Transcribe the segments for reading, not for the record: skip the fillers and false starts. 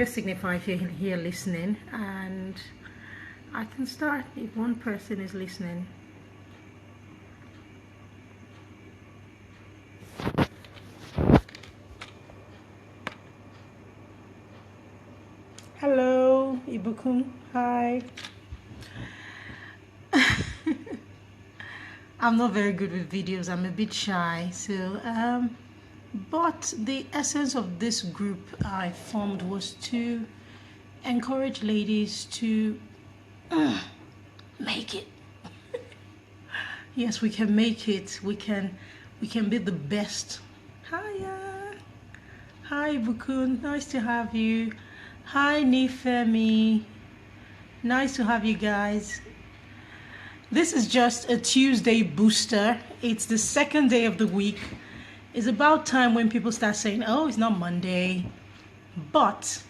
just signify if you're here listening, and I can start if one person is listening. Hello, Ibukun. Hi. I'm not very good with videos. I'm a bit shy. So, but the essence of this group I formed was to encourage ladies to make it. Yes, we can make it. We can be the best. Hiya. Hi, Ibukun. Nice to have you. Hi, Nifemi. Nice to have you guys. This is just a Tuesday booster. It's the second day of the week. It's about time when people start saying, oh, it's not Monday. But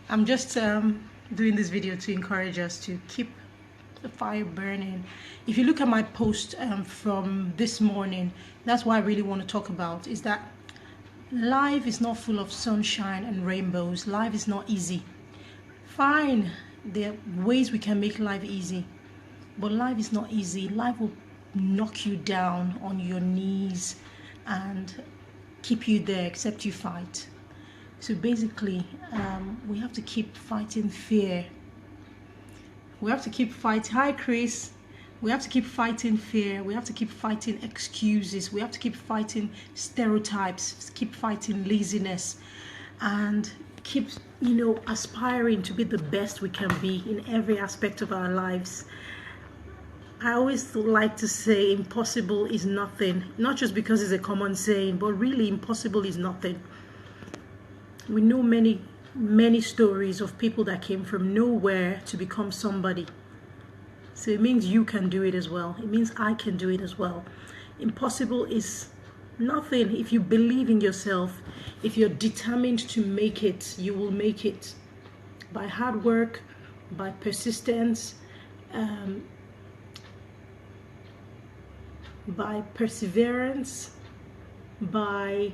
I'm just doing this video to encourage us to keep the fire burning. If you look at my post from this morning, that's what I really want to talk about, is that life is not full of sunshine and rainbows. Life is not easy. Fine, there are ways we can make life easy, but life is not easy. Life will knock you down on your knees and keep you there except you fight. So basically, we have to keep fighting fear. We have to keep fighting. Hi, Chris. We have to keep fighting fear. We have to keep fighting excuses. We have to keep fighting stereotypes, keep fighting laziness, and keep, aspiring to be the best we can be in every aspect of our lives. I always like to say impossible is nothing, not just because it's a common saying, but really impossible is nothing. We know many stories of people that came from nowhere to become somebody. So it means you can do it as well. It means I can do it as well. Impossible is nothing. If you believe in yourself, if you're determined to make it, you will make it. By hard work, by persistence, by perseverance, by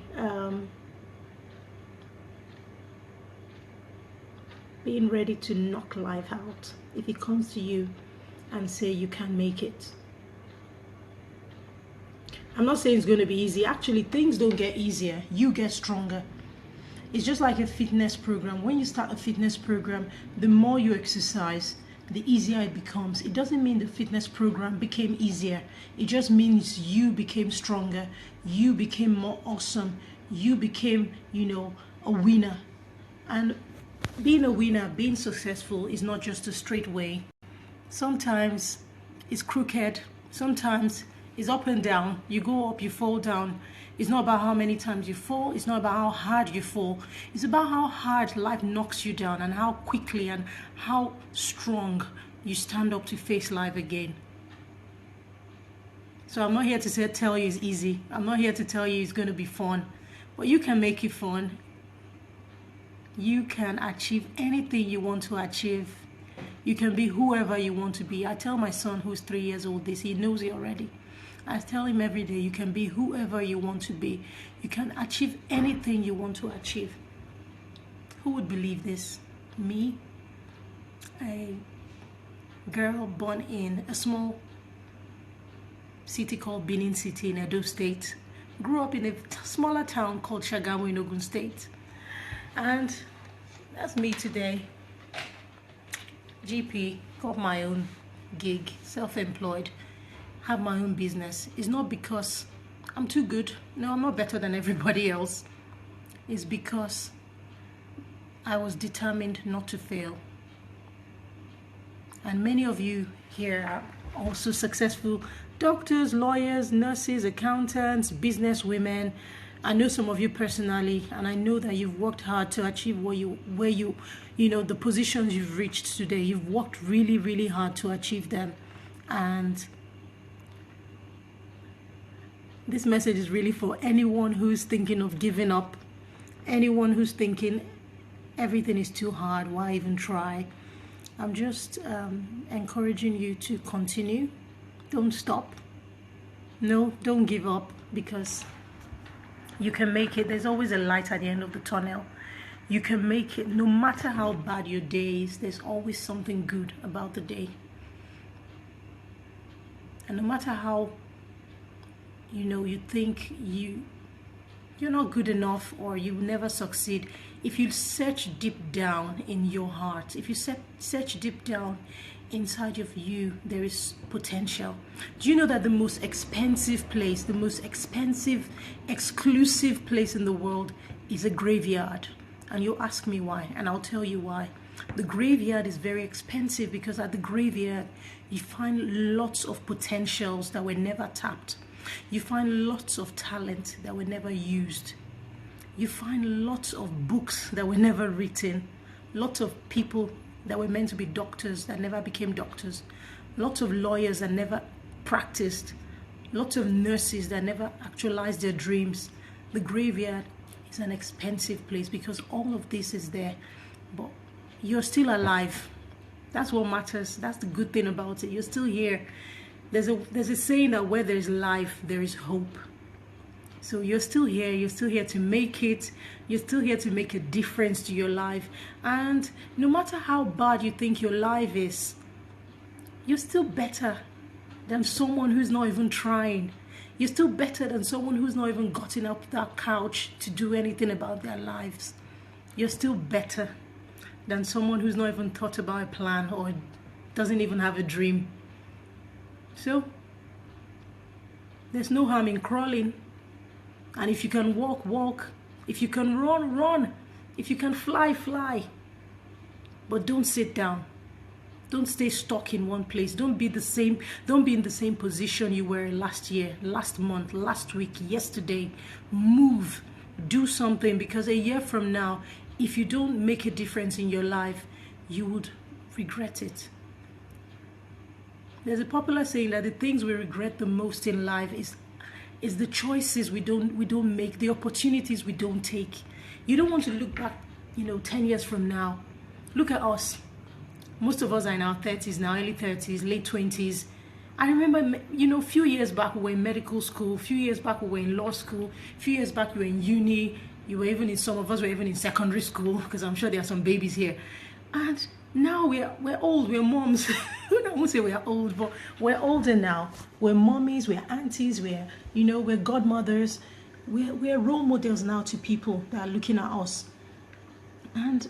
being ready to knock life out. If it comes to you and say you can make it. I'm not saying it's going to be easy. Actually, things don't get easier. You get stronger. It's just like a fitness program. When you start a fitness program, the more you exercise, the easier it becomes. It doesn't mean the fitness program became easier. It just means you became stronger. You became more awesome. You became, a winner. And being a winner, being successful is not just a straight way. Sometimes it's crooked. Sometimes it's up and down. You go up, you fall down. It's not about how many times you fall. It's not about how hard you fall. It's about how hard life knocks you down and how quickly and how strong you stand up to face life again. So I'm not here to tell you it's easy. I'm not here to tell you it's going to be fun. But you can make it fun. You can achieve anything you want to achieve. You can be whoever you want to be. I tell my son, who's 3 years old, this. He knows it already. I tell him every day, you can be whoever you want to be. You can achieve anything you want to achieve. Who would believe this? Me, a girl born in a small city called Benin City in Edo State, grew up in a smaller town called Shagamu in Ogun State. And that's me today. GP, got my own gig, self-employed, have my own business. It's not because I'm too good. No, I'm not better than everybody else. It's because I was determined not to fail. And many of you here are also successful doctors, lawyers, nurses, accountants, business women. I know some of you personally, and I know that you've worked hard to achieve the positions you've reached today. You've worked really, really hard to achieve them. And this message is really for anyone who's thinking of giving up, anyone who's thinking everything is too hard, why even try? I'm just encouraging you to continue. Don't stop. No, don't give up, because you can make it. There's always a light at the end of the tunnel. You can make it. No matter how bad your day is, there's always something good about the day. And no matter how, you think you're not good enough or you will never succeed, if you search deep down in your heart, if you search deep down inside of you, there is potential. Do you know that the most expensive place, the most expensive, exclusive place in the world is a graveyard? And you'll ask me why, and I'll tell you why. The graveyard is very expensive because at the graveyard, you find lots of potentials that were never tapped. You find lots of talent that were never used. You find lots of books that were never written. Lots of people that were meant to be doctors that never became doctors. Lots of lawyers that never practiced. Lots of nurses that never actualized their dreams. The graveyard is an expensive place because all of this is there, but you're still alive. That's what matters. That's the good thing about it. You're still here. There's a saying that where there is life, there is hope. So you're still here. You're still here to make it. You're still here to make a difference to your life. And no matter how bad you think your life is, you're still better than someone who's not even trying. You're still better than someone who's not even gotten up that couch to do anything about their lives. You're still better than someone who's not even thought about a plan or doesn't even have a dream. So, there's no harm in crawling. And if you can walk, walk. If you can run, run. If you can fly, fly. But don't sit down. Don't stay stuck in one place. Don't be in the same position you were last year, last month, last week, yesterday. Move. Do something, because a year from now, if you don't make a difference in your life, you would regret it. There's a popular saying that the things we regret the most in life is the choices we don't make, the opportunities we don't take. You don't want to look back, 10 years from now. Look at us. Most of us are in our 30s now, early 30s, late 20s. I remember, a few years back we were in medical school, a few years back we were in law school, a few years back we were in uni, some of us were even in secondary school, because I'm sure there are some babies here. And now we're old, we're moms. I won't say we're old, but we're older now. We're mommies, we're aunties, we're godmothers. We're role models now to people that are looking at us. And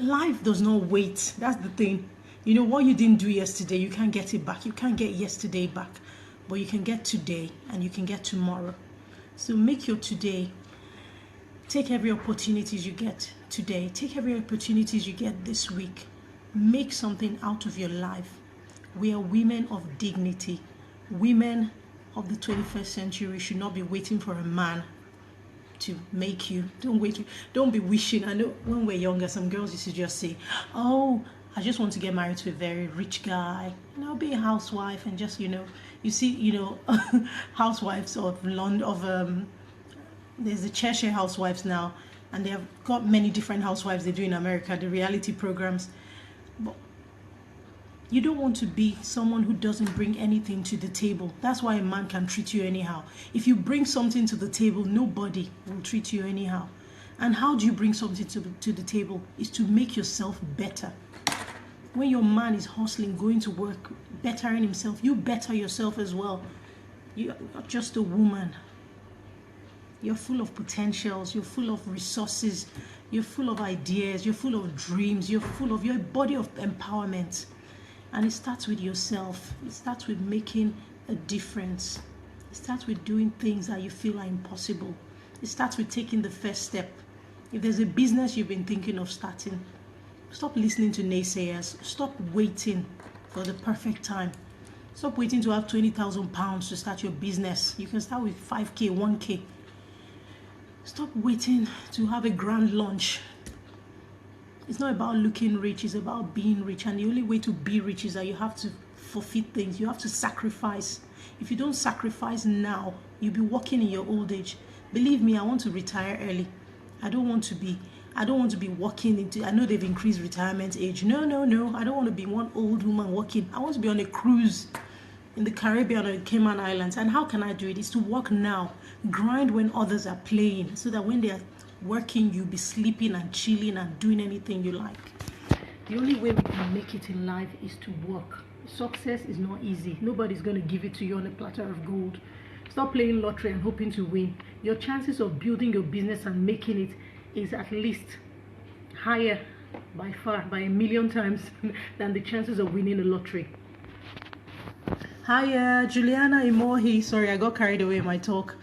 life does not wait. That's the thing. What you didn't do yesterday, you can't get it back. You can't get yesterday back, but you can get today and you can get tomorrow. So make your today. Take every opportunity you get today. Take every opportunity you get this week. Make something out of your life. We are women of dignity. Women of the 21st century should not be waiting for a man to make you. Don't be wishing. I know when we're younger, some girls used to just say, oh, I just want to get married to a very rich guy, and I'll be a housewife, and just, you see, housewives of London, there's the Cheshire housewives now, and they have got many different housewives they do in America, the reality programs. But you don't want to be someone who doesn't bring anything to the table. That's why a man can treat you anyhow. If you bring something to the table, nobody will treat you anyhow. And how do you bring something to the table? Is to make yourself better. When your man is hustling, going to work, bettering himself, you better yourself as well. You're not just a woman. You're full of potentials. You're full of resources. You're full of ideas. You're full of dreams. You're full of your body of empowerment. And it starts with yourself. It starts with making a difference. It starts with doing things that you feel are impossible. It starts with taking the first step. If there's a business you've been thinking of starting, stop listening to naysayers. Stop waiting for the perfect time. Stop waiting to have 20,000 pounds to start your business. You can start with 5K, 1K. Stop waiting to have a grand lunch. It's not about looking rich, it's about being rich. And the only way to be rich is that you have to forfeit things. You have to sacrifice. If you don't sacrifice now, you'll be working in your old age. Believe me, I want to retire early. I don't want to be working into, I know they've increased retirement age. No. I don't want to be one old woman working. I want to be on a cruise in the Caribbean or the Cayman Islands. And how can I do it? It's to work now. Grind when others are playing, so that when they are working, you'll be sleeping and chilling and doing anything you like. The only way we can make it in life is to work. Success is not easy. Nobody's going to give it to you on a platter of gold. Stop playing lottery and hoping to win. Your chances of building your business and making it is at least higher by far, by 1,000,000 times than the chances of winning a lottery. Hiya, Juliana Imohi. Sorry, I got carried away in my talk.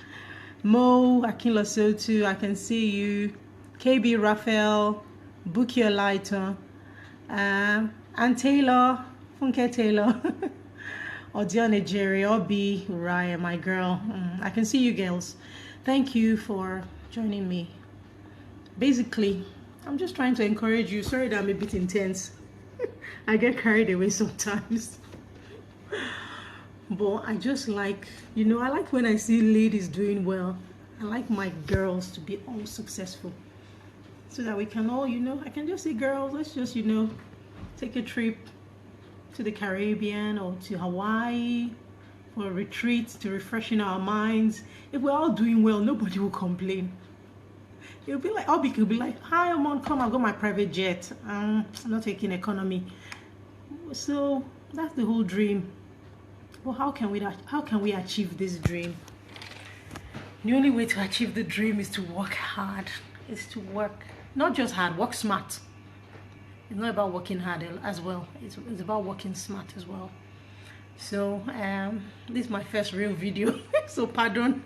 Mo Akinlosotu, I can see you. KB Raphael, Book Your Lighter. And Taylor, Funke Taylor. Odiane Jerry, Obi, Uriah, my girl. I can see you girls. Thank you for joining me. Basically, I'm just trying to encourage you. Sorry that I'm a bit intense. I get carried away sometimes. But I just like, I like when I see ladies doing well. I like my girls to be all successful. So that we can all, I can just say, girls, let's just, take a trip to the Caribbean or to Hawaii for a retreat to refreshing our minds. If we're all doing well, nobody will complain. It'll be like, Obi could be like, hi, I'm on, come, I've got my private jet. I'm not taking economy. So that's the whole dream. Well, how can we achieve this dream? The only way to achieve the dream is to work hard. Is to work, not just hard, work smart. It's not about working hard as well. It's about working smart as well. So this is my first real video. So pardon.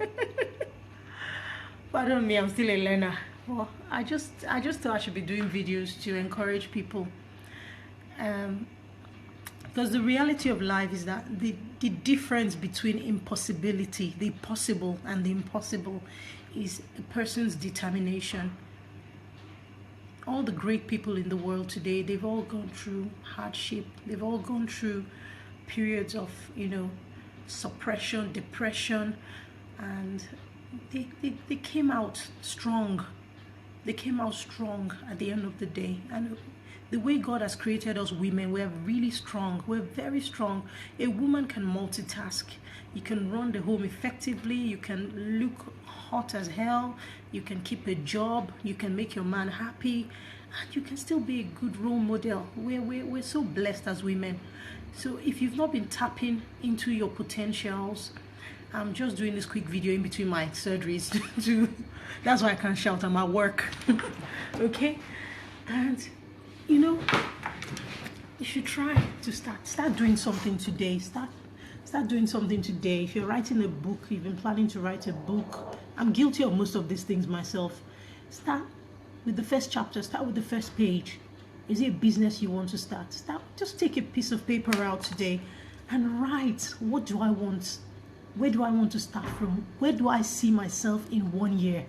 Pardon me, I'm still a learner. Well, I just thought I should be doing videos to encourage people. Because the reality of life is that the difference between impossibility, the possible and the impossible, is a person's determination. All the great people in the world today, they've all gone through hardship. They've all gone through periods of, suppression, depression, and they came out strong. They came out strong at the end of the day. And the way God has created us women, we're really strong. We're very strong. A woman can multitask. You can run the home effectively. You can look hot as hell. You can keep a job. You can make your man happy. And you can still be a good role model. We're so blessed as women. So if you've not been tapping into your potentials, I'm just doing this quick video in between my surgeries. That's why I can't shout. I'm at work. Okay? And you should try to start doing something today. Start doing something today. If you're writing a book, you've been planning to write a book. I'm guilty of most of these things myself. Start with the first chapter. Start with the first page. Is it a business you want to start? Just take a piece of paper out today and write, what do I want? Where do I want to start from? Where do I see myself in 1 year?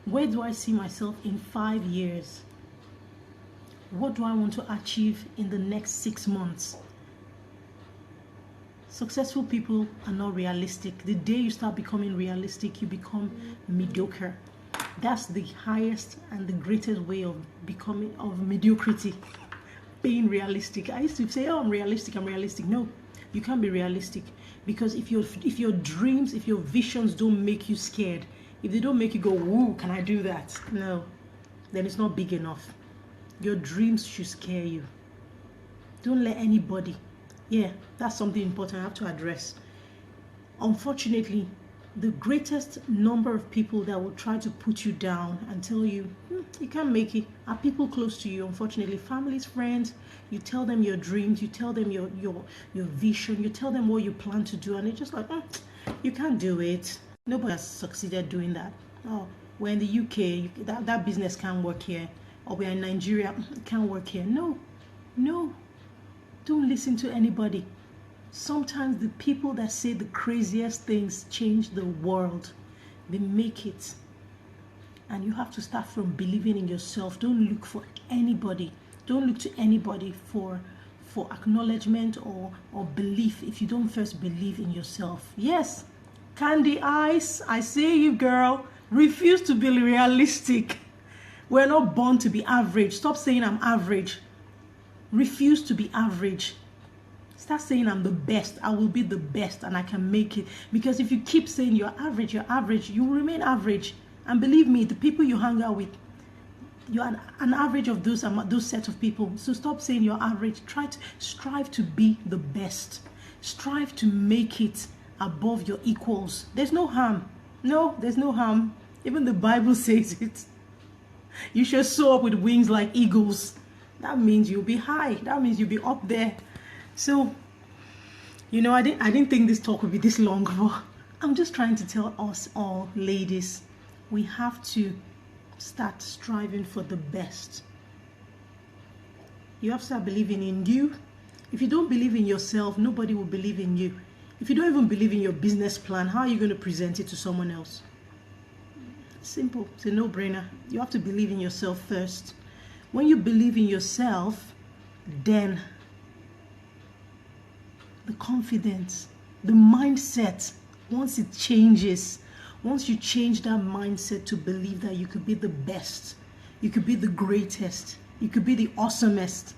Where do I see myself in 5 years? What do I want to achieve in the next 6 months? Successful people are not realistic. The day you start becoming realistic, you become mediocre. That's the highest and the greatest way of mediocrity. Being realistic. I used to say, oh, I'm realistic. No, you can't be realistic, because if your dreams, if your visions don't make you scared, if they don't make you go, woo, can I do that? No, then it's not big enough. Your dreams should scare you. Don't let anybody. Yeah, that's something important I have to address. Unfortunately, the greatest number of people that will try to put you down and tell you you can't make it are people close to you. Unfortunately, families, friends. You tell them your dreams, you tell them your vision, you tell them what you plan to do, and they're just like, you can't do it. Nobody has succeeded doing that. Oh, we're in the UK, that business can't work here. Or we're in Nigeria, it can't work here. No, don't listen to anybody. Sometimes the people that say the craziest things change the world. They make it. And you have to start from believing in yourself. Don't look for anybody. Don't look to anybody for acknowledgement or belief if you don't first believe in yourself. Yes, Candy Eyes, I see you, girl. Refuse to be realistic. We're not born to be average. Stop saying I'm average. Refuse to be average. Start saying I'm the best. I will be the best and I can make it. Because if you keep saying you're average, you will remain average. And believe me, the people you hang out with, you're an average of those set of people. So stop saying you're average. Try to strive to be the best. Strive to make it above your equals. There's no harm. No, there's no harm. Even the Bible says it. You shall soar up with wings like eagles. That means you'll be high. That means you'll be up there. So, you know, I didn't think this talk would be this long, but I'm just trying to tell us all, ladies, we have to start striving for the best. You have to start believing in you. If you don't believe in yourself, nobody will believe in you. If you don't even believe in your business plan, how are you going to present it to someone else? Simple. It's a no-brainer. You have to believe in yourself first. When you believe in yourself, then the confidence, the mindset, once it changes, once you change that mindset to believe that you could be the best, you could be the greatest, you could be the awesomest,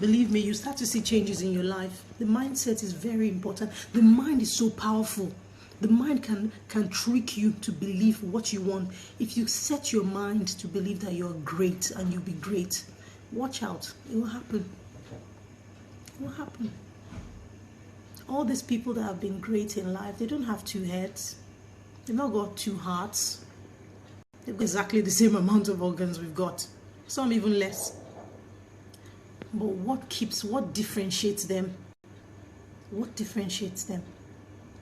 believe me, you start to see changes in your life. The mindset is very important. The mind is so powerful. The mind can trick you to believe what you want. If you set your mind to believe that you're great and you'll be great, watch out. It will happen. It will happen. All these people that have been great in life, they don't have two heads. They've not got two hearts. They've got exactly the same amount of organs we've got. Some even less. But what differentiates them? What differentiates them?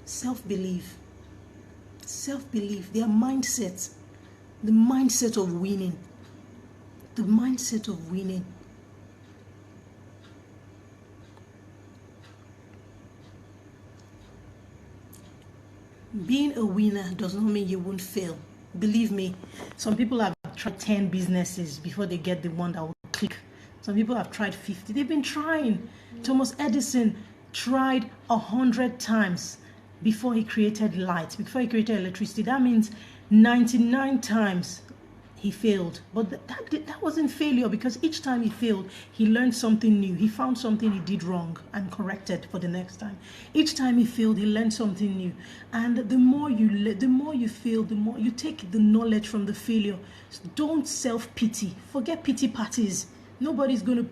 Self-belief. Self-belief. Their mindset. The mindset of winning. The mindset of winning. Being a winner does not mean you won't fail. Believe me, some people have tried 10 businesses before they get the one that will click. Some people have tried 50. They've been trying. Thomas Edison tried 100 times before he created light, before he created electricity. That means 99 times he failed. But that wasn't failure, because each time he failed, he learned something new. He found something he did wrong and corrected for the next time. Each time he failed, he learned something new. And the more you fail, the more you take the knowledge from the failure. Don't self-pity. Forget pity parties. Nobody's going to...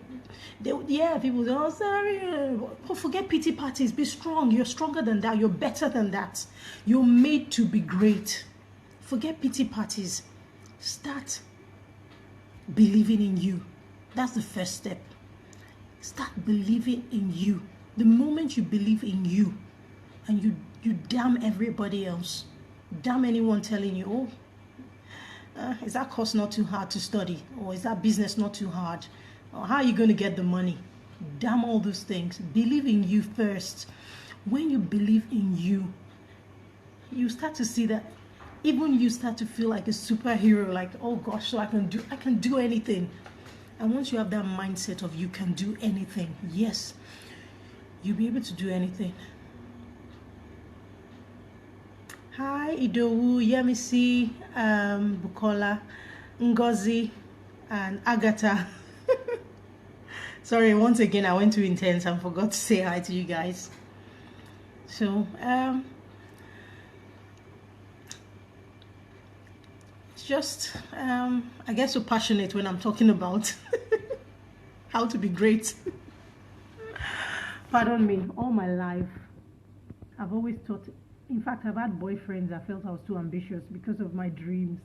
people say, oh, sorry. But forget pity parties. Be strong. You're stronger than that. You're better than that. You're made to be great. Forget pity parties. Start believing in you. That's the first step. Start believing in you. The moment you believe in you and you damn everybody else, damn anyone telling you, is that course not too hard to study? Or is that business not too hard? Or how are you going to get the money? Damn all those things. Believe in you first. When you believe in you, you start to see that even you start to feel like a superhero, like, oh gosh, so I can do anything. And once you have that mindset of you can do anything, yes, you'll be able to do anything. Hi, Idowu, Yemisi, Bukola, Ngozi, and Agatha. Sorry, once again, I went too intense and forgot to say hi to you guys. So, it's just, I get so passionate when I'm talking about how to be great. Pardon me, all my life, I've always thought, in fact, I've had boyfriends I felt I was too ambitious because of my dreams.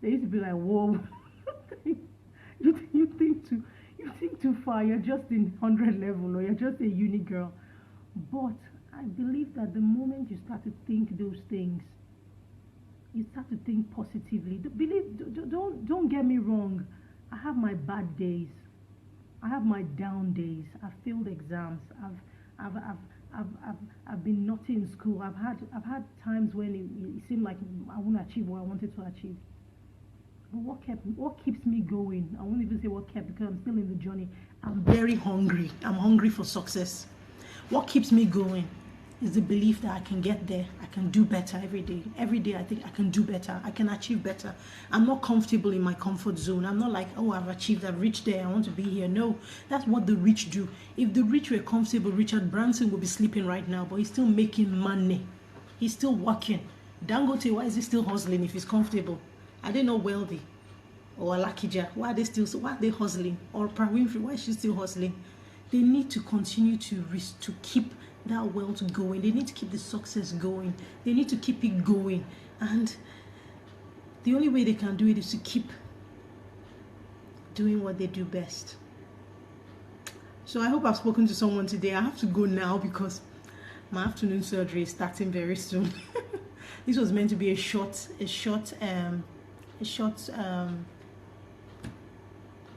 They used to be like, whoa, you think too far, you're just in 100 level, or you're just a uni girl. But I believe that the moment you start to think those things, you start to think positively. Don't get me wrong. I have my bad days. I have my down days. I've failed exams. I've been naughty in school. I've had times when it seemed like I won't achieve what I wanted to achieve. But what keeps me going? I won't even say what kept, because I'm still in the journey. I'm very hungry. I'm hungry for success. What keeps me going is the belief that I can get there. I can do better every day. Every day I think I can do better. I can achieve better. I'm not comfortable in my comfort zone. I'm not like, oh, I've achieved, I've reached there, I want to be here. No, that's what the rich do. If the rich were comfortable, Richard Branson would be sleeping right now, but he's still making money. He's still working. Dangote, why is he still hustling if he's comfortable? Are they not wealthy? Or Alakija, why are they hustling? Or Oprah Winfrey, why is she still hustling? They need to continue to keep that wealth going. They need to keep the success going. They need to keep it going. And the only way they can do it is to keep doing what they do best. So I hope I've spoken to someone today. I have to go now because my afternoon surgery is starting very soon. This was meant to be a short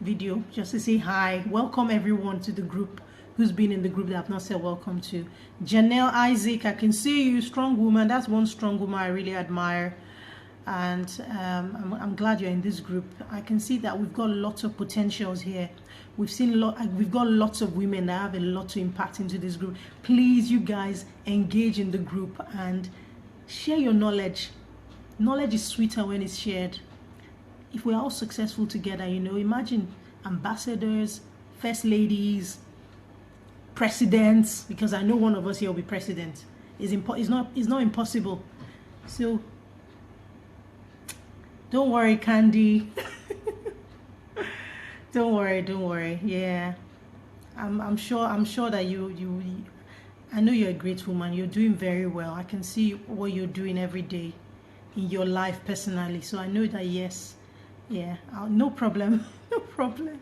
video just to say hi. Welcome everyone to the group who's been in the group that I've not said welcome to. Janelle Isaac, I can see you, strong woman. That's one strong woman I really admire, and I'm glad you're in this group. I can see that we've got lots of potentials here. We've got lots of women that have a lot to impact into this group. Please, you guys, engage in the group and share your knowledge. Knowledge is sweeter when it's shared. If we're all successful together, you know, imagine ambassadors, first ladies, presidents, because I know one of us here will be president. It's not impossible. So don't worry, Candy. Don't worry. Yeah, I'm sure that you I know you're a great woman. You're doing very well. I can see what you're doing every day in your life personally. So I know that, yes. Yeah, no problem. No problem.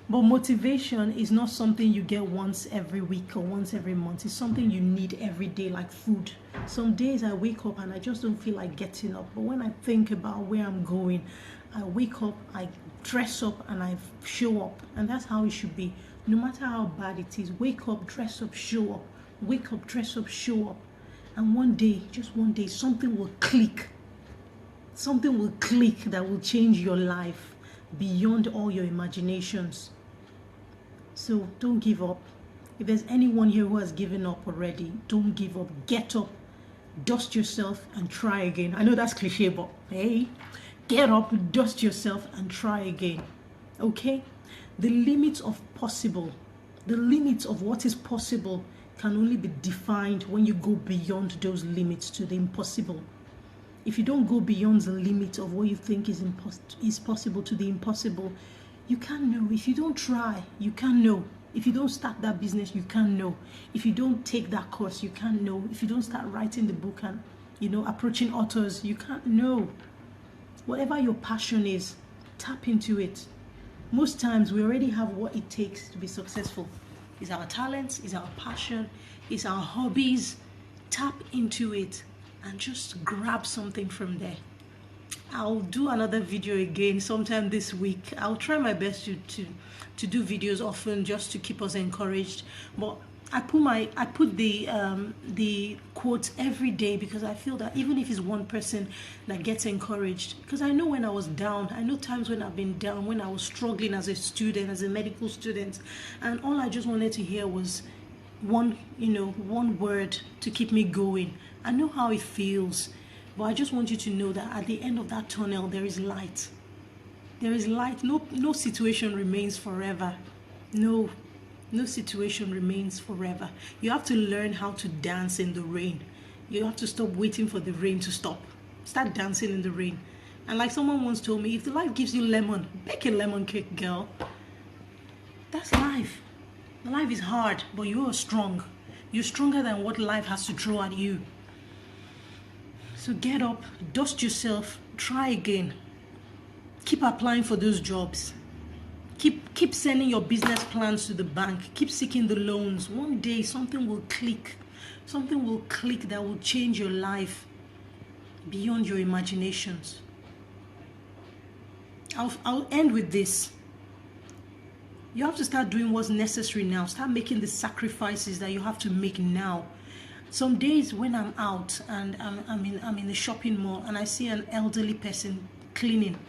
But motivation is not something you get once every week or once every month. It's something you need every day, like food. Some days I wake up and I just don't feel like getting up. But when I think about where I'm going, I wake up, I dress up, and I show up. And that's how it should be. No matter how bad it is, wake up, dress up, show up. Wake up, dress up, show up. And one day, just one day, something will click. Something will click that will change your life beyond all your imaginations. So don't give up. If there's anyone here who has given up already, don't give up. Get up, dust yourself, and try again. I know that's cliche, but hey, get up, dust yourself, and try again. Okay? The limits of possible, the limits of what is possible can only be defined when you go beyond those limits to the impossible. If you don't go beyond the limit of what you think is possible to the impossible, you can't know. If you don't try, you can't know. If you don't start that business, you can't know. If you don't take that course, you can't know. If you don't start writing the book and, you know, approaching authors, you can't know. Whatever your passion is, tap into it. Most times we already have what it takes to be successful. It's our talents, it's our passion, it's our hobbies. Tap into it and just grab something from there. I'll do another video again sometime this week. I'll try my best to do videos often just to keep us encouraged. But I put the quotes every day because I feel that even if it's one person that gets encouraged, because I know when I was down, I know times when I've been down, when I was struggling as a student, as a medical student, and all I just wanted to hear was one word to keep me going. I know how it feels, but I just want you to know that at the end of that tunnel there is light. There is light. No situation remains forever. No situation remains forever. You have to learn how to dance in the rain. You have to stop waiting for the rain to stop. Start dancing in the rain. And like someone once told me, if the life gives you lemon, bake a lemon cake, girl. That's life. Life is hard, but you are strong. You're stronger than what life has to throw at you. So get up, dust yourself, try again. Keep applying for those jobs. Keep sending your business plans to the bank. Keep seeking the loans. One day something will click. Something will click that will change your life beyond your imaginations. I'll end with this. You have to start doing what's necessary now. Start making the sacrifices that you have to make now. Some days when I'm out and I'm in the shopping mall and I see an elderly person cleaning,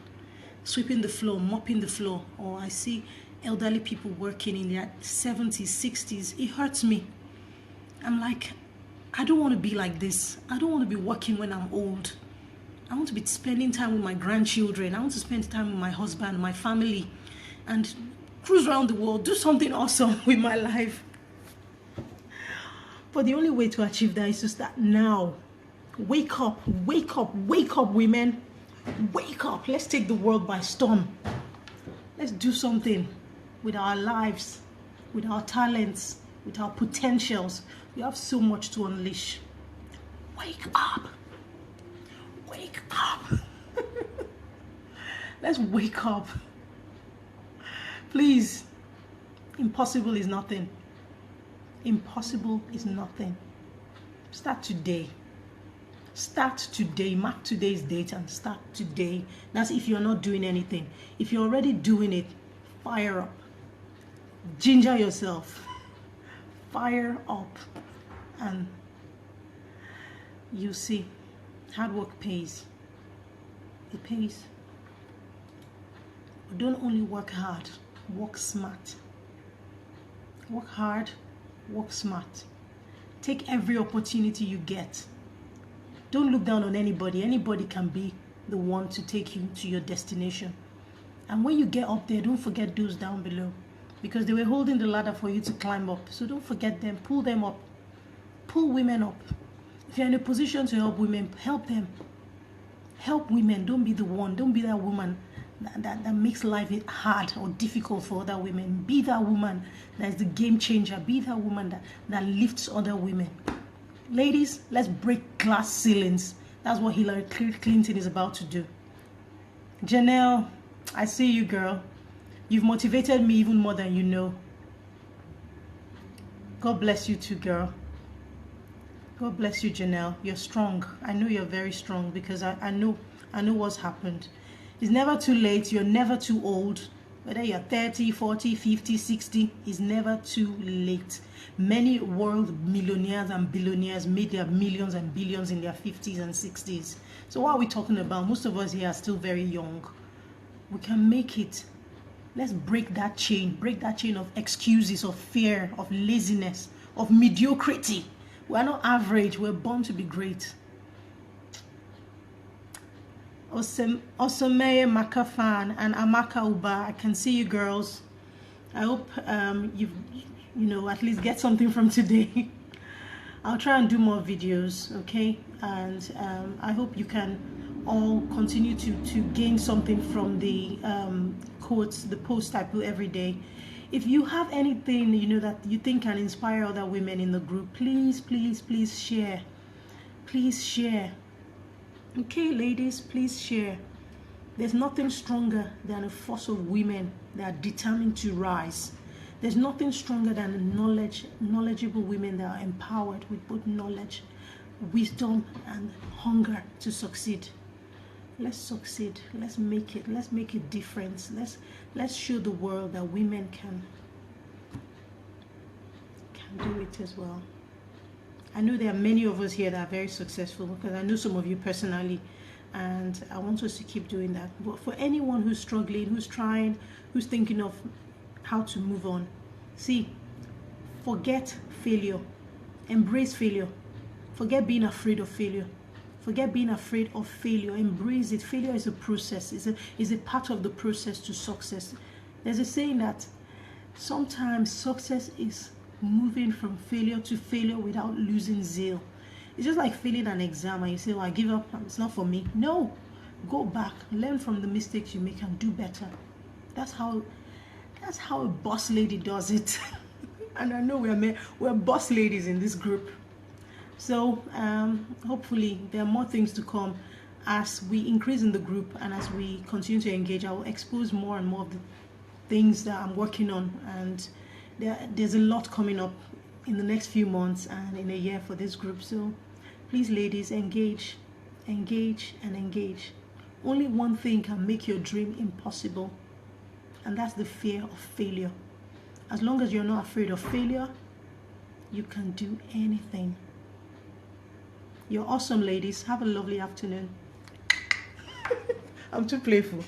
sweeping the floor, mopping the floor, or I see elderly people working in their 70s, 60s, it hurts me. I'm like, I don't want to be like this. I don't want to be working when I'm old. I want to be spending time with my grandchildren. I want to spend time with my husband, my family, and cruise around the world, do something awesome with my life. But the only way to achieve that is to start now. Wake up, wake up, wake up, women. Wake up. Let's take the world by storm. Let's do something with our lives, with our talents, with our potentials. We have so much to unleash. Wake up. Wake up. Let's wake up. Please. Impossible is nothing. Impossible is nothing. Start today. Start today. Mark today's date and start today. That's if you're not doing anything. If you're already doing it, fire up. Ginger yourself. Fire up. And you see, hard work pays. It pays. But don't only work hard, work smart. Work hard, work smart. Take every opportunity you get. Don't look down on anybody. Anybody can be the one to take you to your destination. And when you get up there, don't forget those down below, because they were holding the ladder for you to climb up. So don't forget them. Pull them up. Pull women up. If you're in a position to help women, help them. Help women. Don't be the one. Don't be that woman that makes life hard or difficult for other women. Be that woman that is the game changer. Be that woman that lifts other women. Ladies, let's break glass ceilings. That's what Hillary Clinton is about to do. Janelle, I see you, girl. You've motivated me even more than you know. God bless you too, girl. God bless you, Janelle. You're strong. I know you're very strong, because I know what's happened. It's never too late. You're never too old. Whether you're 30, 40, 50, 60, it's never too late. Many world millionaires and billionaires made their millions and billions in their 50s and 60s. So what are we talking about? Most of us here are still very young. We can make it. Let's break that chain of excuses, of fear, of laziness, of mediocrity. We're not average. We're born to be great. Osameye Makafan and Amaka Uba, I can see you, girls. I hope you at least get something from today. I'll try and do more videos, okay? And I hope you can all continue to gain something from the quotes, the posts I put every day. If you have anything that you think can inspire other women in the group, please share. Please share. Okay, ladies, please share. There's nothing stronger than a force of women that are determined to rise. There's nothing stronger than knowledgeable women that are empowered with both knowledge, wisdom, and hunger to succeed. Let's succeed. Let's make it. Let's make a difference. Let's show the world that women can do it as well. I know there are many of us here that are very successful, because I know some of you personally, and I want us to keep doing that. But for anyone who's struggling, who's trying, who's thinking of how to move on, see, forget failure. Embrace failure. Forget being afraid of failure. Forget being afraid of failure. Embrace it. Failure is a process. It's a part of the process to success. There's a saying that sometimes success is moving from failure to failure without losing zeal. It's just like failing an exam and you say, "Oh, I give up, it's not for me." No, go back, learn from the mistakes you make and do better. That's how a boss lady does it. And I know we're boss ladies in this group. So hopefully there are more things to come as we increase in the group, and as we continue to engage. I will expose more and more of the things that I'm working on, and there's a lot coming up in the next few months and in a year for this group. So please, ladies, engage, and engage. Only one thing can make your dream impossible, and that's the fear of failure. As long as you're not afraid of failure, you can do anything. You're awesome, ladies. Have a lovely afternoon. I'm too playful.